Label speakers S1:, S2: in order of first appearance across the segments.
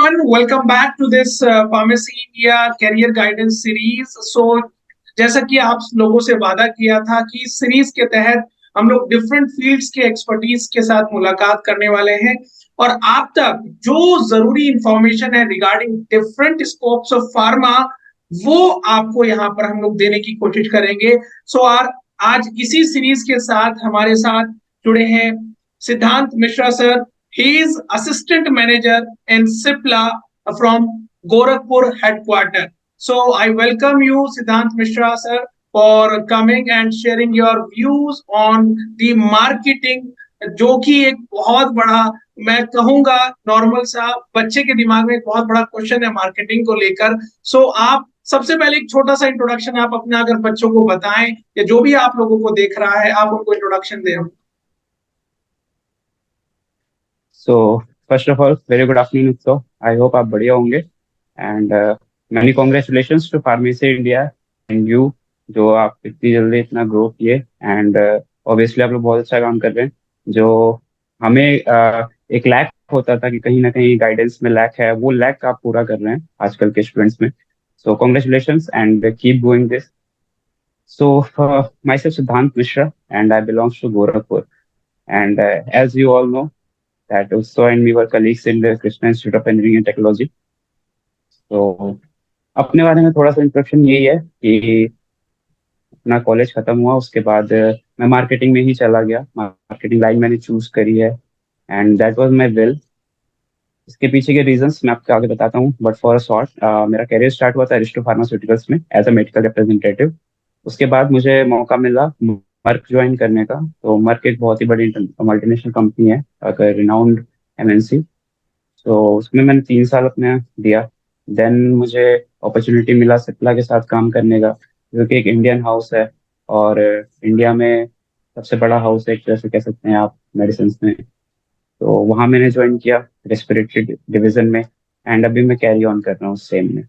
S1: everyone, welcome back to this Pharmacy India Career Guidance Series. जैसा कि आप लोगों से वादा किया था कि इस सीरीज के तहत हम लोग डिफरेंट फील्ड्स के एक्सपर्टीज के साथ मुलाकात करने वाले हैं और आप तक जो जरूरी इंफॉर्मेशन है regarding different scopes of pharma वो आपको यहाँ पर हम लोग देने की कोशिश करेंगे। आज इसी सीरीज के साथ हमारे साथ जुड़े हैं सिद्धांत Mishra sir. He is assistant manager in Cipla from Gorakhpur headquarter. So I welcome you, Siddhant Mishra sir, for coming and sharing your views on the marketing, जो कि एक बहुत बड़ा, मैं कहूंगा नॉर्मल सा बच्चे के दिमाग में एक बहुत बड़ा क्वेश्चन है मार्केटिंग को लेकर। आप सबसे पहले एक छोटा सा इंट्रोडक्शन आप अपना अगर बच्चों को बताएं या जो भी आप लोगों को देख रहा है आप उनको इंट्रोडक्शन दें।
S2: So first of all very good afternoon. So I hope आप बढ़िया होंगे and many congratulations to Pharmacy India and you, जो आप इतनी जल्दी इतना ग्रो किए एंड ऑब्वियसली आप लोग बहुत अच्छा काम कर रहे हैं। जो हमें एक लैक होता था कि कहीं ना कहीं गाइडेंस में लैक है, वो लैक आप पूरा कर रहे हैं आजकल के स्टूडेंट्स में। So congratulations and keep doing this. So myself Siddhant Mishra and I belongs to Gorakhpur and as you all know that Usso and me were colleagues in the Krishna Institute of Engineering and Technology. तो अपने बारे में थोड़ा सा introduction यही है कि अपना कॉलेज खत्म हुआ उसके बाद मैं मार्केटिंग में ही चला गया। मार्केटिंग लाइन मैंने चूज करी है and that was my will. इसके पीछे के रीजंस मैं आपको आगे बताता हूँ, बट फॉर अ शॉर्ट मेरा करियर स्टार्ट हुआ था अरिस्टो फार्मास्यूटिकल्स में एज अ मेडिकल रिप्रेजेंटेटिव। उसके बाद मुझे मौका मिला मर्क ज्वाइन करने का। तो मर्क एक बहुत ही बड़ी मल्टीनेशनल कंपनी है, अगर रिनाउंड एमएनसी। तो उसमें मैंने 3 साल अपने दिया। देन मुझे अपॉर्चुनिटी मिला सिप्ला के साथ काम करने का, जो कि एक इंडियन हाउस है और इंडिया में सबसे बड़ा हाउस है एक तरह से कह सकते हैं आप मेडिसिन में। तो वहाँ मैंने ज्वाइन किया रेस्पिरेटरी डिवीजन में एंड अभी मैं कैरी ऑन कर रहा हूँ सेम में।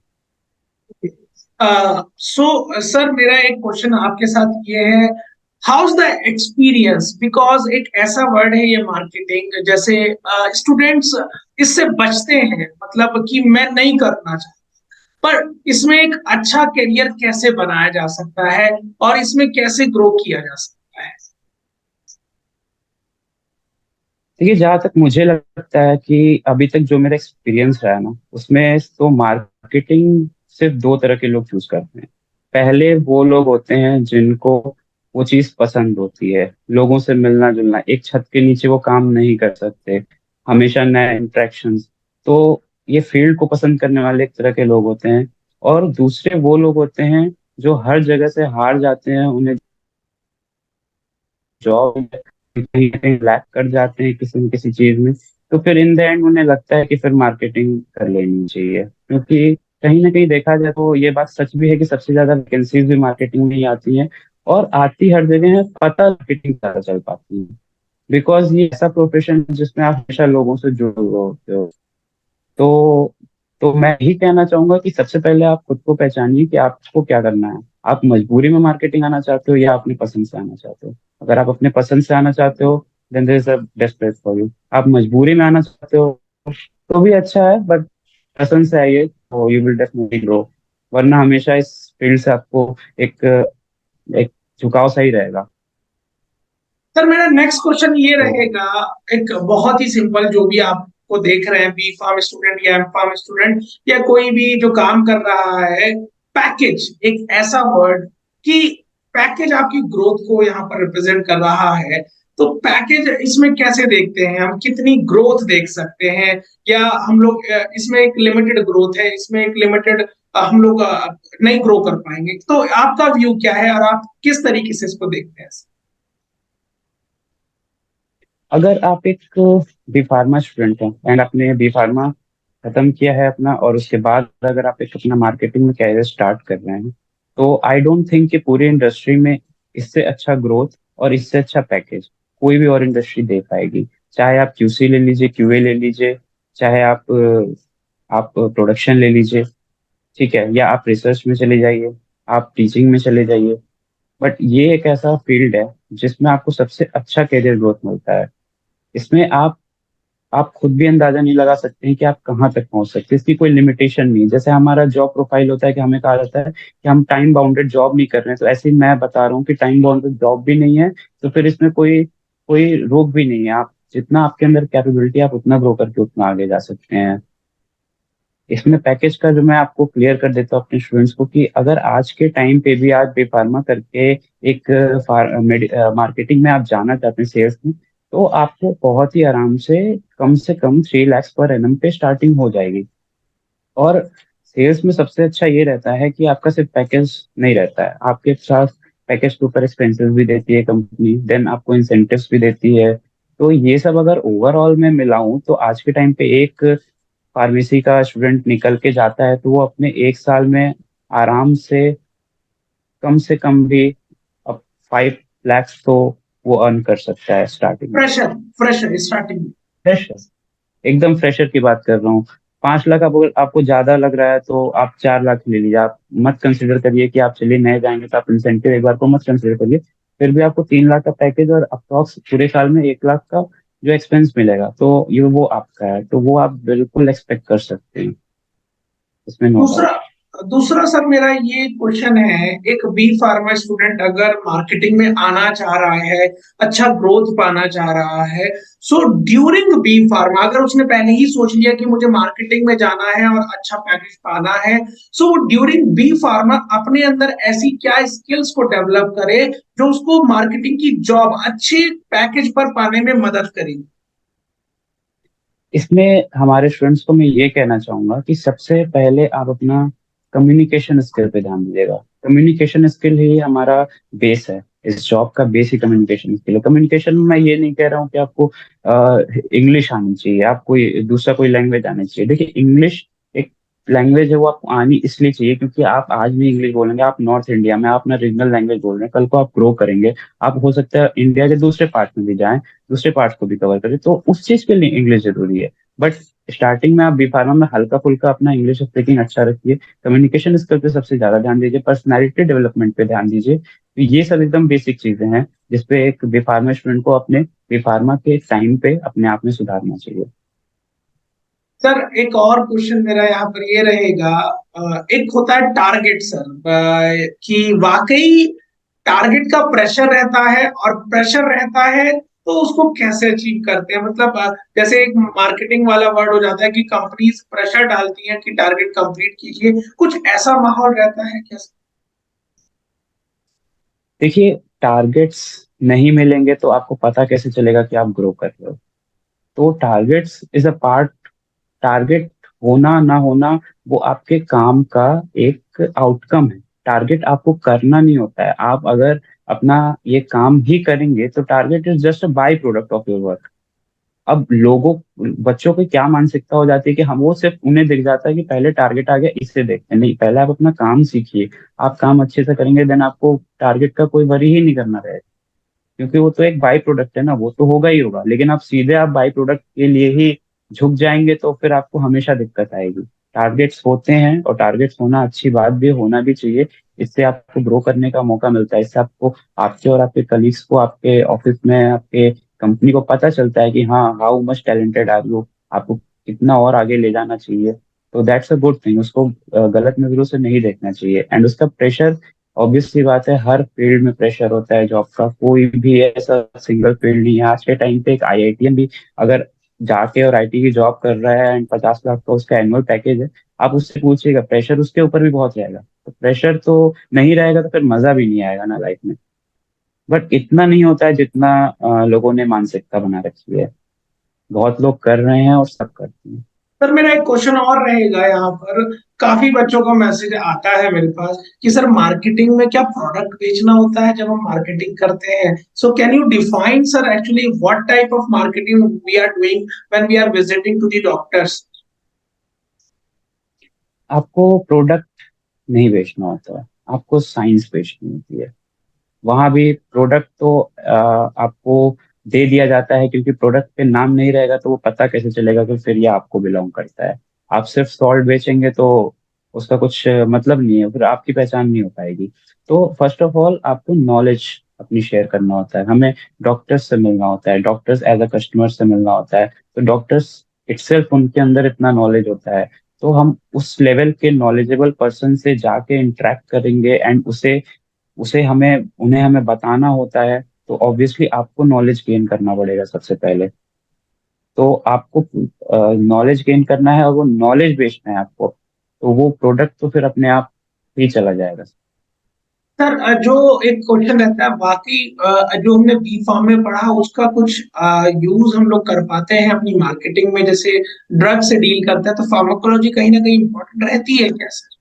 S1: सर मेरा एक क्वेश्चन आपके साथ ये है, हाउस द एक्सपीरियंस, बिकॉज एक ऐसा वर्ड है ये मार्केटिंग, जैसे स्टूडेंट्स इससे बचते हैं, मतलब कि मैं नहीं करना चाहता, पर इसमें एक अच्छा करियर कैसे बनाया जा सकता है और इसमें कैसे ग्रो किया जा सकता है?
S2: देखिए, जहाँ तक मुझे लगता है कि अभी तक जो मेरा एक्सपीरियंस रहा है ना, उसमें तो मार्केटिंग सिर्फ दो तरह के लोग चूज करते हैं। पहले वो लोग होते हैं जिनको वो चीज पसंद होती है, लोगों से मिलना जुलना, एक छत के नीचे वो काम नहीं कर सकते, हमेशा नए इंटरेक्शंस। तो ये फील्ड को पसंद करने वाले एक तरह के लोग होते हैं। और दूसरे वो लोग होते हैं जो हर जगह से हार जाते हैं, उन्हें जॉब कहीं ना कहीं लैक कर जाते हैं किसी न किसी चीज में। तो फिर इन द एंड उन्हें लगता है कि फिर मार्केटिंग कर लेनी चाहिए, क्योंकि कहीं ना कहीं देखा जाए तो ये बात सच भी है कि सबसे ज्यादा वैकेंसीज भी मार्केटिंग में ही आती हैं। और आती हर जगह है, पता मार्केटिंग ज्यादा चल पाती है, बिकॉज ये ऐसा प्रोफेशन है जिसमें आप हमेशा लोगों से जुड़े हुए होते हो। तो तो मैं यही कहना चाहूंगा कि सबसे पहले आप खुद को पहचानिए कि आपको क्या करना है। आप मजबूरी में मार्केटिंग आना चाहते हो या अपनी पसंद से आना चाहते हो। अगर आप अपने पसंद से आना चाहते हो then there is a best place for you. आप मजबूरी में आना चाहते हो तो भी अच्छा है, बट पसंद से आइए तो यू विल डेफिनेटली ग्रो। वरना हमेशा इस फील्ड से आपको एक एक झुकाव सही रहेगा।
S1: सर मेरा नेक्स्ट क्वेश्चन ये
S2: तो
S1: रहेगा, एक बहुत ही सिंपल, जो भी आपको देख रहे हैं, बी फार्म स्टूडेंट या एम फार्म स्टूडेंट या कोई भी जो काम कर रहा है, पैकेज एक ऐसा वर्ड कि पैकेज आपकी ग्रोथ को यहाँ पर रिप्रेजेंट कर रहा है। तो पैकेज इसमें कैसे देखते हैं, हम कितनी ग्रोथ देख सकते हैं, या हम लोग इसमें एक लिमिटेड ग्रोथ है, इसमें एक लिमिटेड हम लोग नहीं ग्रो कर पाएंगे? तो आपका व्यू क्या है और आप किस तरीके से इसको देखते हैं?
S2: अगर आप एक बी फार्मा स्टूडेंट हैं एंड आपने बी फार्मा खत्म किया है अपना, और उसके बाद अगर आप एक अपना मार्केटिंग में कैरियर स्टार्ट कर रहे हैं, तो आई डोंट थिंक कि पूरी इंडस्ट्री में इससे अच्छा ग्रोथ और इससे अच्छा पैकेज कोई भी और इंडस्ट्री दे पाएगी। चाहे आप क्यूसी ले लीजिए, क्यूए ले लीजिए, चाहे आप प्रोडक्शन ले लीजिए, ठीक है, या आप रिसर्च में चले जाइए, आप टीचिंग में चले जाइए। बट ये एक ऐसा फील्ड है जिसमें आपको सबसे अच्छा कैरियर ग्रोथ मिलता है। इसमें आप आप खुद भी अंदाजा नहीं लगा सकते हैं कि आप कहाँ तक पहुंच सकते हैं। इसकी कोई लिमिटेशन नहीं। जैसे हमारा जॉब प्रोफाइल होता है कि हमें कहा जाता है कि हम टाइम बाउंडेड जॉब नहीं कर रहे हैं, तो ऐसे ही मैं बता रहा हूँ कि टाइम बाउंडेड जॉब भी नहीं है, तो फिर इसमें कोई कोई रोक भी नहीं है। आप जितना आपके अंदर कैपेबिलिटी, आप उतना ग्रो करके उतना आगे जा सकते हैं। इसमें पैकेज का जो मैं आपको क्लियर कर देता हूँ अपने स्टूडेंट्स को, कि अगर आज के टाइम पे भी आज बी फार्मा करके एक मार्केटिंग में आप जाना चाहते हैं, सेल्स में, तो आपको बहुत ही आराम से कम 3 लाख पर एनम पे स्टार्टिंग हो जाएगी। और सेल्स में सबसे अच्छा ये रहता है कि आपका सिर्फ पैकेज नहीं रहता है, आपके साथ पैकेज के ऊपर एक्सपेंसेस भी देती है कंपनी, देन आपको इंसेंटिव्स भी देती है। तो ये सब अगर ओवरऑल में मिलाऊं, तो आज के टाइम पे एक फार्मेसी का स्टूडेंट निकल के जाता है तो वो अपने 1 साल में आराम से कम भी अब 5 लाख तो वो अर्न कर सकता है स्टार्टिंग में।
S1: फ्रेशर, फ्रेशर स्टार्टिंग में।
S2: फ्रेशर, एकदम फ्रेशर की बात कर रहा हूँ। 5 लाख आपको ज्यादा लग रहा है तो आप 4 लाख ले लीजिए। आप मत कंसिडर करिए कि आप चलिए नए जाएंगे तो आप इंसेंटिव एक बार को मत कंसिडर करिए। फिर भी आपको 3 लाख का पैकेज और अप्रॉक्स पूरे साल में 1 लाख का जो एक्सपेंस मिलेगा, तो ये वो आपका है, तो वो आप बिल्कुल एक्सपेक्ट कर सकते हैं, इसमें नो
S1: दूसरा
S2: डाउट।
S1: दूसरा सर मेरा ये क्वेश्चन है, एक बी फार्मा स्टूडेंट अगर मार्केटिंग में आना चाह रहा है, अच्छा ग्रोथ पाना चाह रहा है, सो ड्यूरिंग बी फार्मा अगर उसने पहले ही सोच लिया कि मुझे मार्केटिंग में जाना है और अच्छा पैकेज पाना है, सो ड्यूरिंग बी फार्मा अपने अंदर ऐसी क्या स्किल्स को डेवलप करे जो उसको मार्केटिंग की जॉब अच्छे पैकेज पर पाने में मदद करेगी?
S2: इसमें हमारे स्टूडेंट्स को मैं ये कहना चाहूंगा कि सबसे पहले आप अपना कम्युनिकेशन स्किल पे ध्यान दीजिएगा। कम्युनिकेशन स्किल ही हमारा बेस है, इस जॉब का बेस ही कम्युनिकेशन स्किल है। कम्युनिकेशन में मैं ये नहीं कह रहा हूँ कि आपको इंग्लिश आनी चाहिए, आप कोई दूसरा कोई लैंग्वेज आनी चाहिए। देखिए, इंग्लिश एक लैंग्वेज है, वो आपको आनी इसलिए चाहिए क्योंकि आप आज भी इंग्लिश बोलेंगे, आप नॉर्थ इंडिया में आप अपना रीजनल लैंग्वेज बोल रहे हैं, कल को आप ग्रो करेंगे, आप हो सकता है इंडिया के दूसरे पार्ट में भी जाएं, दूसरे पार्ट्स को भी कवर करें, तो उस चीज के लिए इंग्लिश जरूरी है। बट स्टार्टिंग में आप बी फार्मा में हल्का फुल्का अपना इंग्लिश स्पीकिंग अच्छा रखिए, कम्युनिकेशन स्किल पे सबसे ज्यादा ध्यान दीजिए, पर्सनैलिटी डेवलपमेंट पे ध्यान दीजिए। तो ये सब एकदम बेसिक चीजें हैं जिसपे एक बी फार्मा स्टूडेंट को अपने बी फार्मा के टाइम पे अपने आप में सुधारना चाहिए।
S1: सर एक और क्वेश्चन मेरा यहाँ पर ये रहेगा, एक होता है टारगेट सर, कि वाकई टारगेट का प्रेशर रहता है, और प्रेशर रहता है तो उसको कैसे अचीव करते हैं? मतलब जैसे एक मार्केटिंग वाला वर्ड हो जाता है कि कंपनीज प्रेशर डालती हैं कि टारगेट कंप्लीट कीजिए, कुछ ऐसा माहौल रहता है क्या?
S2: देखिए, टारगेट्स नहीं मिलेंगे तो आपको पता कैसे चलेगा कि आप ग्रो कर रहे हो? तो targets is a part. Target होना ना होना वो आपके काम का एक आउटकम है। टारगेट आपको करना नहीं होता है। आप अगर अपना ये काम ही करेंगे तो target is just a by product of your work. अब लोगों बच्चों की क्या मानसिकता हो जाती है कि हम वो सिर्फ उन्हें दिख जाता है कि पहले टारगेट आ गया इससे देखते हैं। नहीं, पहले आप अपना काम सीखिए। आप काम अच्छे से करेंगे, देन आपको टारगेट का कोई वरी ही नहीं करना रहेगा, क्योंकि वो तो एक बाई प्रोडक्ट है ना, वो तो होगा ही होगा। लेकिन आप सीधे आप बाई प्रोडक्ट के लिए ही झुक जाएंगे तो फिर आपको हमेशा दिक्कत आएगी। टारगेट्स होते हैं और टारगेट्स होना अच्छी बात भी, होना भी चाहिए। इससे आपको ग्रो करने का मौका मिलता है, इससे आपको आपके और आपके कलीग्स को, आपके ऑफिस में, आपके कंपनी को पता चलता है कि हाँ, how much talented are you, आपको कितना और आगे ले जाना चाहिए। तो दैट्स अ गुड थिंग। उसको गलत नजरों से नहीं देखना चाहिए। एंड उसका प्रेशर, ऑब्वियस सी बात है, हर फील्ड में प्रेशर होता है जॉब का। कोई भी ऐसा सिंगल फील्ड नहीं है आज के टाइम पे। एक आईआईटीएन भी अगर जाके और आईटी की जॉब कर रहा है एंड 50 लाख का उसका एनुअल पैकेज है, आप उससे पूछिएगा, प्रेशर उसके ऊपर भी बहुत रहेगा। तो प्रेशर तो नहीं रहेगा तो फिर मजा भी नहीं आएगा ना लाइफ में। बट इतना नहीं होता है जितना लोगों ने मानसिकता बना रखी है। बहुत लोग कर रहे हैं और सब करते हैं।
S1: सर मेरा एक क्वेश्चन और रहेगा यहाँ पर, काफी बच्चों का मैसेज आता है मेरे पास कि सर मार्केटिंग में क्या प्रोडक्ट बेचना होता है जब हम मार्केटिंग करते हैं? So can you define sir actually what type of marketing we are doing when we are visiting to the doctors?
S2: आपको प्रोडक्ट नहीं बेचना होता है, आपको साइंस बेचनी होती है। वहां भी प्रोडक्ट तो आपको दे दिया जाता है, क्योंकि प्रोडक्ट पे नाम नहीं रहेगा तो वो पता कैसे चलेगा कि फिर ये आपको बिलोंग करता है। आप सिर्फ सॉल्ट बेचेंगे तो उसका कुछ मतलब नहीं है, फिर आपकी पहचान नहीं हो पाएगी। तो फर्स्ट ऑफ ऑल आपको नॉलेज अपनी शेयर करना होता है, हमें डॉक्टर्स से मिलना होता है, डॉक्टर्स एज अ कस्टमर से मिलना होता है। तो डॉक्टर्स इटसेल्फ उनके अंदर इतना नॉलेज होता है, तो हम उस लेवल के नॉलेजेबल पर्सन से जाके इंटरेक्ट करेंगे एंड उसे उसे हमें उन्हें हमें बताना होता है, तो ऑब्वियसली आपको नॉलेज गेन करना पड़ेगा सबसे पहले। तो आपको नॉलेज गेन करना है और वो नॉलेज बेचना है आपको, तो वो प्रोडक्ट तो फिर अपने आप ही चला जाएगा।
S1: सर जो एक क्वेश्चन रहता है बाकी जो हमने बी फार्म में पढ़ा उसका कुछ यूज हम लोग कर पाते हैं अपनी मार्केटिंग में, जैसे ड्रग से डील करते हैं तो फार्माकोलॉजी कहीं ना कहीं इम्पोर्टेंट रहती है क्या सर?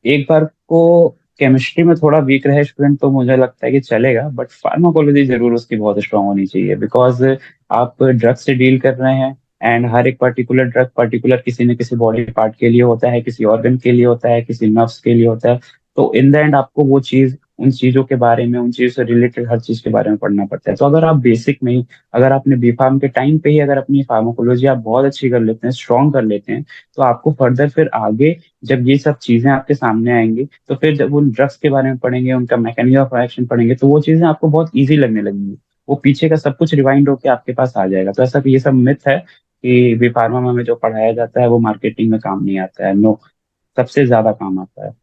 S2: एक बार को केमिस्ट्री में थोड़ा वीक रहे स्टूडेंट तो मुझे लगता है कि चलेगा, बट फार्माकोलॉजी जरूर उसकी बहुत स्ट्रांग होनी चाहिए, बिकॉज आप ड्रग से डील कर रहे हैं एंड हर एक पर्टिकुलर ड्रग पर्टिकुलर किसी न किसी बॉडी पार्ट के लिए होता है, किसी ऑर्गन के लिए होता है, किसी नर्व्स के लिए होता है। तो इन द एंड आपको वो चीज उन चीजों के बारे में, उन चीजों से रिलेटेड हर चीज के बारे में पढ़ना पड़ता है। तो अगर आप बेसिक में ही, अगर आपने बी फार्म के टाइम पे ही अगर अपनी फार्माकोलॉजी आप बहुत अच्छी कर लेते हैं, स्ट्रांग कर लेते हैं, तो आपको फर्दर फिर आगे जब ये सब चीजें आपके सामने आएंगी, तो फिर जब उन ड्रग्स के बारे में पढ़ेंगे, उनका मैकेनिज्म ऑफ एक्शन पढ़ेंगे, तो वो चीजें आपको बहुत इजी लगने लगेंगी। वो पीछे का सब कुछ रिवाइंड होके आपके पास आ जाएगा। तो ऐसा ये सब मिथ है कि बी फार्मा में हमें जो पढ़ाया जाता है वो मार्केटिंग में काम नहीं आता है। नो, सबसे ज्यादा काम आता है।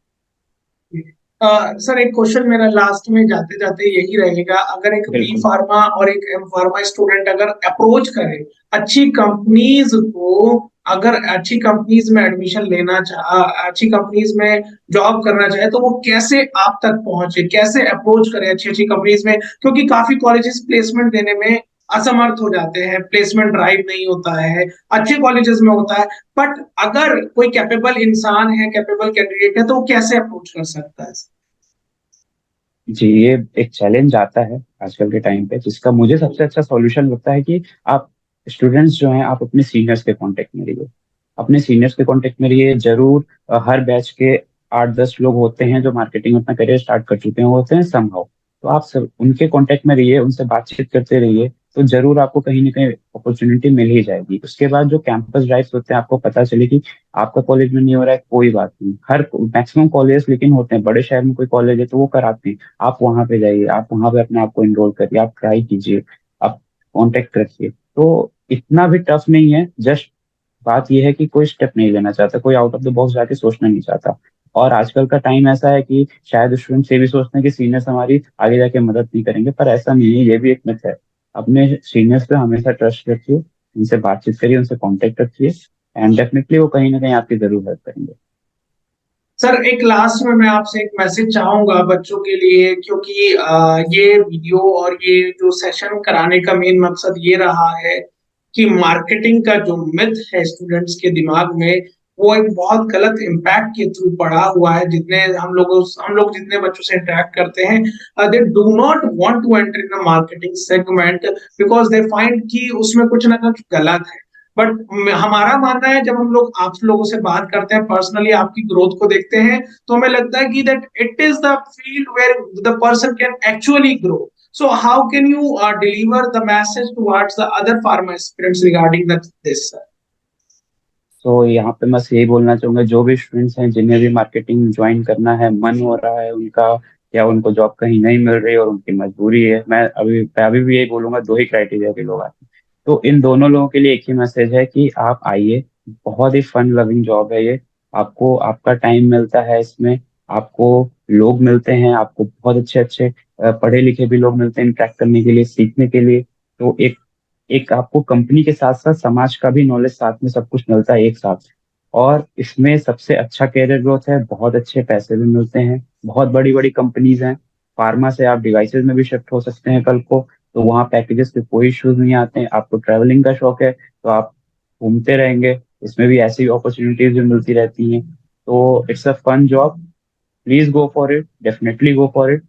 S1: सर एक क्वेश्चन मेरा लास्ट में जाते जाते यही रहेगा, अगर एक बी
S2: बिल्कुल।
S1: फार्मा और एक एम फार्मा स्टूडेंट अगर अप्रोच करे अच्छी कंपनीज को, अगर अच्छी कंपनीज में एडमिशन लेना चाहे, अच्छी कंपनीज में जॉब करना चाहे, तो वो कैसे आप तक पहुंचे, कैसे अप्रोच करे अच्छी अच्छी कंपनीज में? क्योंकि काफी कॉलेजेस प्लेसमेंट देने में असमर्थ हो जाते हैं, प्लेसमेंट ड्राइव नहीं होता है, अच्छे कॉलेजेस में होता है, बट अगर कोई कैपेबल इंसान है, कैपेबल कैंडिडेट है, तो वो कैसे अप्रोच कर सकता है?
S2: जी, ये एक चैलेंज आता है आजकल के टाइम पे, जिसका मुझे सबसे अच्छा सॉल्यूशन लगता है कि आप स्टूडेंट्स जो हैं आप अपने सीनियर्स के कांटेक्ट में रहिए। अपने सीनियर्स के कांटेक्ट में रहिए जरूर। हर बैच के 8-10 लोग होते हैं जो मार्केटिंग में अपना करियर स्टार्ट कर चुके हैं, वो होते हैं समहाउ। तो आप सब उनके कांटेक्ट में रहिए, उनसे बातचीत करते रहिए, तो जरूर आपको कहीं ना कहीं अपॉर्चुनिटी मिल ही जाएगी। उसके बाद जो कैंपस ड्राइव्स होते हैं, आपको पता चले कि आपका कॉलेज में नहीं हो रहा है, कोई बात नहीं, हर मैक्सिमम कॉलेज लेकिन होते हैं, बड़े शहर में कोई कॉलेज है तो वो कराते हैं। आप वहां पे जाइए, आप वहां पे अपने आप को इनरोल करिए, आप ट्राई कीजिए, आप कांटेक्ट रखिए। तो इतना भी टफ नहीं है, जस्ट बात यह है कि कोई स्टेप नहीं लेना चाहता, कोई आउट ऑफ द बॉक्स जाके सोचना नहीं चाहता। और आजकल का टाइम ऐसा है कि शायद स्टूडेंट ये भी सोचते हैं कि सीनियर्स हमारी आगे जाके मदद नहीं करेंगे, पर ऐसा नहीं है, ये भी एक मिथ है। अपने सीनियर्स पे हमेशा ट्रस्ट रखिए, उनसे बातचीत करिए, उनसे कांटेक्ट रखिए, एंड डेफिनेटली वो कहीं ना कहीं आपकी जरूर हेल्प करेंगे।
S1: सर एक लास्ट में मैं आपसे एक मैसेज चाहूंगा बच्चों के लिए, क्योंकि ये वीडियो और ये जो सेशन कराने का मेन मकसद ये रहा है कि मार्केटिंग का जो मिथ है स्टूडेंट्स के दिमाग में, वो एक बहुत गलत इम्पैक्ट के थ्रू पड़ा हुआ है। जितने हम लोग जितने बच्चों से इंटरेक्ट करते हैं, they do not want to enter in the marketing segment because they find कि उसमें कुछ ना कुछ गलत है। बट हमारा मानना है, जब हम लोग आप लोगों से बात करते हैं, पर्सनली आपकी ग्रोथ को देखते हैं, तो हमें लगता है कि that it is the field where the person can actually grow. So how can you deliver the message towards the other pharma aspirants regarding this?
S2: तो यहाँ पे बस यही बोलना चाहूंगा, जो भी स्टूडेंट्स हैं जिन्हें भी मार्केटिंग ज्वाइन करना है, मन हो रहा है उनका, या उनको जॉब कहीं नहीं मिल रही और उनकी मजबूरी है, मैं अभी भी यही बोलूंगा, दो ही क्राइटेरिया के लोग आते हैं। तो इन दोनों लोगों के लिए एक ही मैसेज है कि आप आइए, बहुत ही फन लविंग जॉब है ये। आपको आपका टाइम मिलता है इसमें, आपको लोग मिलते हैं, आपको बहुत अच्छे अच्छे पढ़े लिखे भी लोग मिलते हैं इंटरेक्ट करने के लिए, सीखने के लिए। तो एक एक आपको कंपनी के साथ साथ समाज का भी नॉलेज साथ में सब कुछ मिलता है एक साथ। और इसमें सबसे अच्छा कैरियर ग्रोथ है, बहुत अच्छे पैसे भी मिलते हैं, बहुत बड़ी बड़ी कंपनीज हैं। फार्मा से आप डिवाइसेस में भी शिफ्ट हो सकते हैं कल को, तो वहाँ पैकेजेस के कोई इश्यूज नहीं आते हैं। आपको ट्रैवलिंग का शौक है तो आप घूमते रहेंगे, इसमें भी ऐसी अपॉर्चुनिटीज भी मिलती रहती हैं। तो it's a fun job, please go for it, definitely go for it.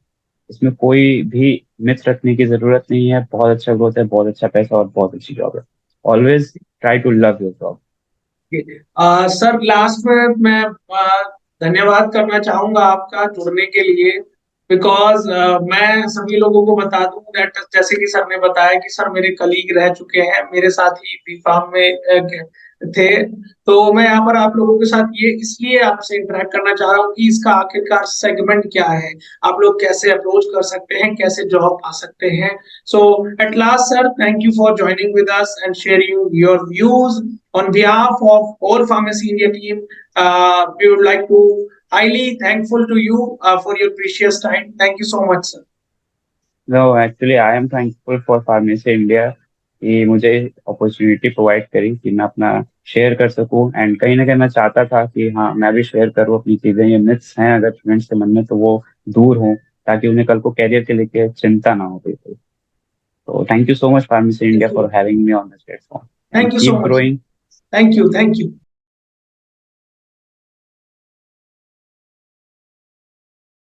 S2: इसमें कोई भी मिथ रखने की जरूरत नहीं है, बहुत अच्छा ग्रोथ है, बहुत अच्छा पैसा और बहुत अच्छी जॉब है। Always try to love your job.
S1: Sir last में मैं धन्यवाद करना चाहूंगा आपका जुड़ने के लिए, बिकॉज मैं सभी लोगों को बता दूं दैट जैसे कि सर ने बताया कि सर मेरे कलीग रह चुके हैं, मेरे साथ ही बी फार्म में थे। तो मैं यहाँ पर आप लोगों के साथ ये इसलिए आपसे इंटरेक्ट करना चाह रहा हूँ कि इसका आखिरकार सेगमेंट क्या है, आप लोग कैसे अप्रोच कर सकते हैं, कैसे जॉब पा सकते हैं। So at last sir, thank you for joining with us and sharing your views on behalf of all Pharmacy India team. We would like to highly thankful to you for your precious time. Thank you so much, sir.
S2: No actually I am thankful for Pharmacy India कि मुझे opportunity provide करी कि मैं अपना share कर सकूं। And कहीं ना कहीं मैं चाहता था कि हाँ मैं भी शेयर करूं अपनी चीजें, ये मिथ्स हैं अगर स्टूडेंट्स के मन में तो वो दूर हों, ताकि उन्हें कल को कैरियर के लेके चिंता ना हो बिल्कुल। तो thank you so much pharmacy India
S1: Thank
S2: for
S1: you.
S2: Having me on this platform and
S1: Thank you so
S2: keep
S1: much.
S2: Growing.
S1: Thank you. Thank you.